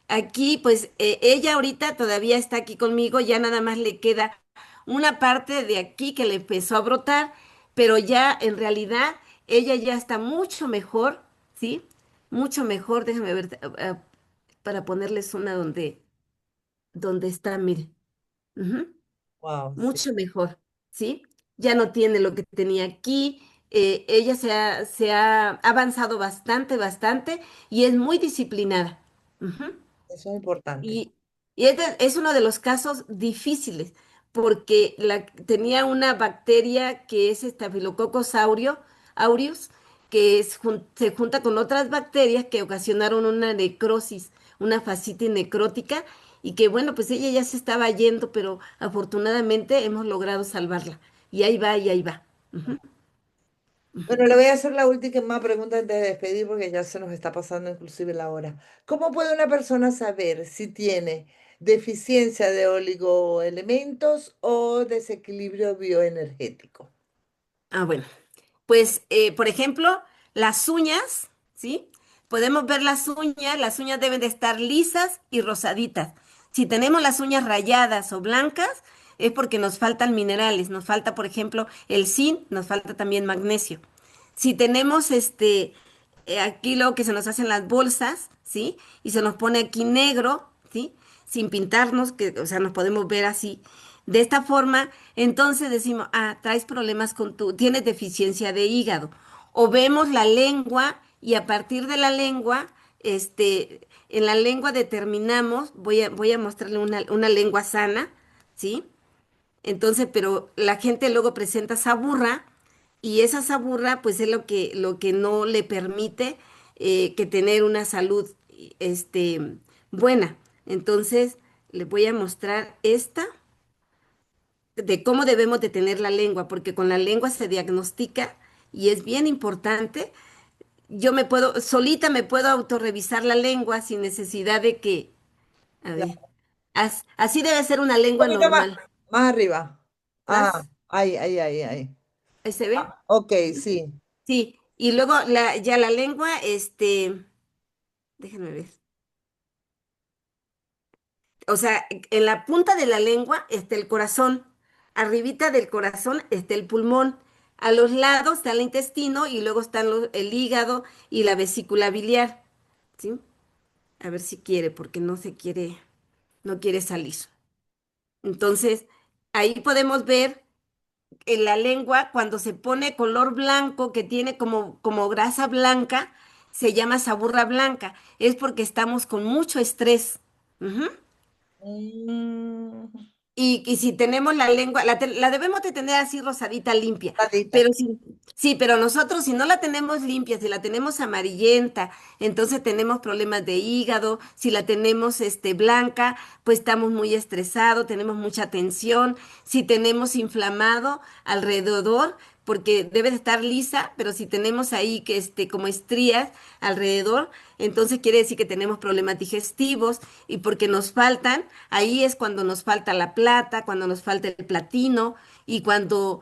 aquí, pues ella ahorita todavía está aquí conmigo, ya nada más le queda una parte de aquí que le empezó a brotar, pero ya en realidad ella ya está mucho mejor, ¿sí? Mucho mejor, déjame ver, para ponerles una donde está, mire. Ujú. Wow, sí. Mucho mejor, ¿sí? Ya no tiene lo que tenía aquí. Ella se ha avanzado bastante, bastante y es muy disciplinada. Ujú. Eso es importante. Y, y es uno de los casos difíciles porque tenía una bacteria que es Staphylococcus aureus, que se junta con otras bacterias que ocasionaron una necrosis, una fascitis necrótica, y que bueno, pues ella ya se estaba yendo, pero afortunadamente hemos logrado salvarla. Y ahí va, y ahí va. Ujú, Bueno, ujú. le voy a hacer la última pregunta antes de despedir porque ya se nos está pasando inclusive la hora. ¿Cómo puede una persona saber si tiene deficiencia de oligoelementos o desequilibrio bioenergético? Ah, bueno. Pues, por ejemplo, las uñas, ¿sí? Podemos ver las uñas deben de estar lisas y rosaditas. Si tenemos las uñas rayadas o blancas, es porque nos faltan minerales, nos falta, por ejemplo, el zinc, nos falta también magnesio. Si tenemos aquí lo que se nos hacen las bolsas, ¿sí? Y se nos pone aquí negro, ¿sí? Sin pintarnos, que, o sea, nos podemos ver así. De esta forma, entonces decimos, ah, traes problemas tienes deficiencia de hígado. O vemos la lengua y a partir de la lengua, en la lengua determinamos, voy a mostrarle una lengua sana, ¿sí? Entonces, pero la gente luego presenta saburra y esa saburra pues es lo que no le permite que tener una salud buena. Entonces, les voy a mostrar esta de cómo debemos de tener la lengua, porque con la lengua se diagnostica y es bien importante. Solita me puedo autorrevisar la lengua sin necesidad de que, a ver, Claro. así debe ser una Un lengua poquito más, normal. más arriba. Ah, Más, ahí, ahí, ahí, ahí. ahí se ve. Ok, sí. Sí, y luego ya la lengua, déjenme ver. O sea, en la punta de la lengua está el corazón, arribita del corazón está el pulmón, a los lados está el intestino y luego están el hígado y la vesícula biliar, ¿sí? A ver si quiere, porque no quiere salir. Entonces, ahí podemos ver en la lengua, cuando se pone color blanco, que tiene como grasa blanca, se llama saburra blanca. Es porque estamos con mucho estrés. Ujú. Mm, Y si tenemos la lengua, la debemos de tener así rosadita, limpia. tadita. Pero si, sí, pero nosotros si no la tenemos limpia, si la tenemos amarillenta, entonces tenemos problemas de hígado. Si la tenemos blanca, pues estamos muy estresados, tenemos mucha tensión. Si tenemos inflamado alrededor, porque debe de estar lisa, pero si tenemos ahí que como estrías alrededor, entonces quiere decir que tenemos problemas digestivos y porque nos faltan. Ahí es cuando nos falta la plata, cuando nos falta el platino y cuando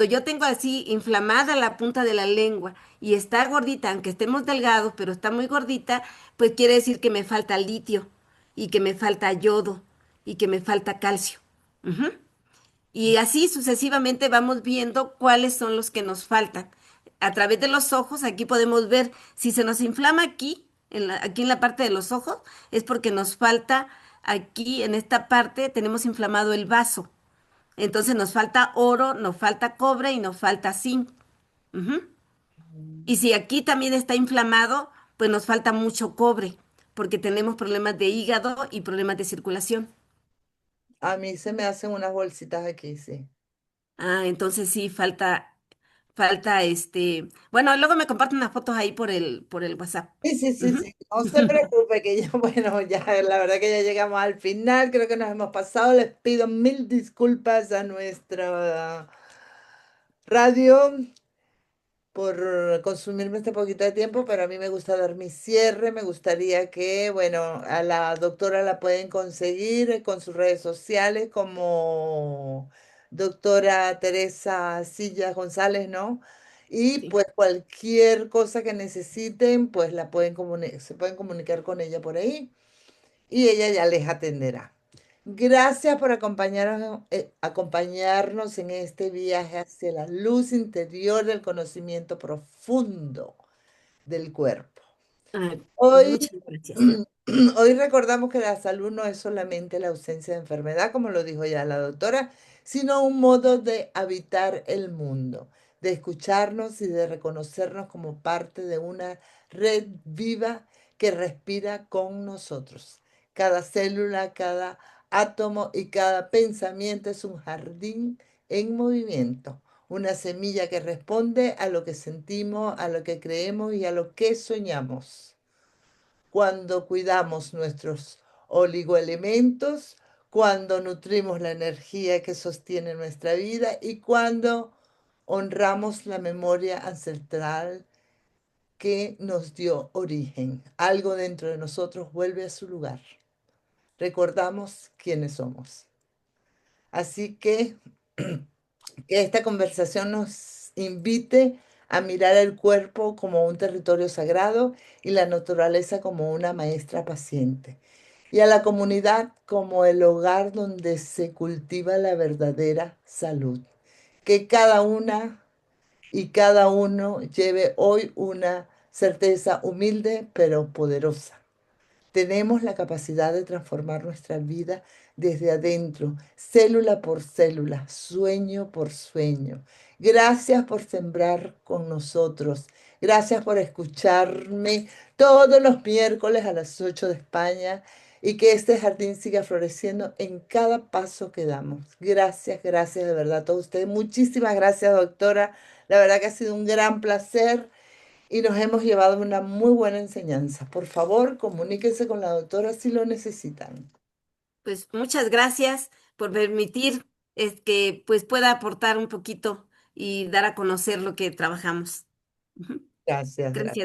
yo tengo así inflamada la punta de la lengua y está gordita, aunque estemos delgados, pero está muy gordita, pues quiere decir que me falta litio y que me falta yodo y que me falta calcio. Ujú. Y así sucesivamente vamos viendo cuáles son los que nos faltan. A través de los ojos, aquí podemos ver si se nos inflama aquí, aquí en la parte de los ojos, es porque nos falta aquí en esta parte, tenemos inflamado el vaso. Entonces nos falta oro, nos falta cobre y nos falta zinc. Ujú. Y si aquí también está inflamado, pues nos falta mucho cobre, porque tenemos problemas de hígado y problemas de circulación. A mí se me hacen unas bolsitas aquí, sí. Ah, entonces sí, falta bueno, luego me comparten unas fotos ahí por el WhatsApp. Sí, sí, sí, Ujú. sí. No se preocupe que ya, bueno, ya la verdad que ya llegamos al final. Creo que nos hemos pasado. Les pido mil disculpas a nuestra radio por consumirme este poquito de tiempo, pero a mí me gusta dar mi cierre. Me gustaría que, bueno, a la doctora la pueden conseguir con sus redes sociales como doctora Teresa Silla González, ¿no? Y Sí. pues cualquier cosa que necesiten, pues la pueden se pueden comunicar con ella por ahí y ella ya les atenderá. Gracias por acompañarnos en este viaje hacia la luz interior del conocimiento profundo del cuerpo. Ah, pues Hoy, muchas gracias. hoy recordamos que la salud no es solamente la ausencia de enfermedad, como lo dijo ya la doctora, sino un modo de habitar el mundo, de escucharnos y de reconocernos como parte de una red viva que respira con nosotros. Cada célula, cada átomo y cada pensamiento es un jardín en movimiento, una semilla que responde a lo que sentimos, a lo que creemos y a lo que soñamos. Cuando cuidamos nuestros oligoelementos, cuando nutrimos la energía que sostiene nuestra vida y cuando honramos la memoria ancestral que nos dio origen. Algo dentro de nosotros vuelve a su lugar. Recordamos quiénes somos. Así que esta conversación nos invite a mirar el cuerpo como un territorio sagrado y la naturaleza como una maestra paciente, y a la comunidad como el hogar donde se cultiva la verdadera salud. Que cada una y cada uno lleve hoy una certeza humilde pero poderosa. Tenemos la capacidad de transformar nuestra vida desde adentro, célula por célula, sueño por sueño. Gracias por sembrar con nosotros. Gracias por escucharme todos los miércoles a las 8 de España y que este jardín siga floreciendo en cada paso que damos. Gracias, gracias de verdad a todos ustedes. Muchísimas gracias, doctora. La verdad que ha sido un gran placer y nos hemos llevado una muy buena enseñanza. Por favor, comuníquense con la doctora si lo necesitan. Pues muchas gracias por permitir que pues pueda aportar un poquito y dar a conocer lo que trabajamos. Ujú. Gracias, Gracias. gracias.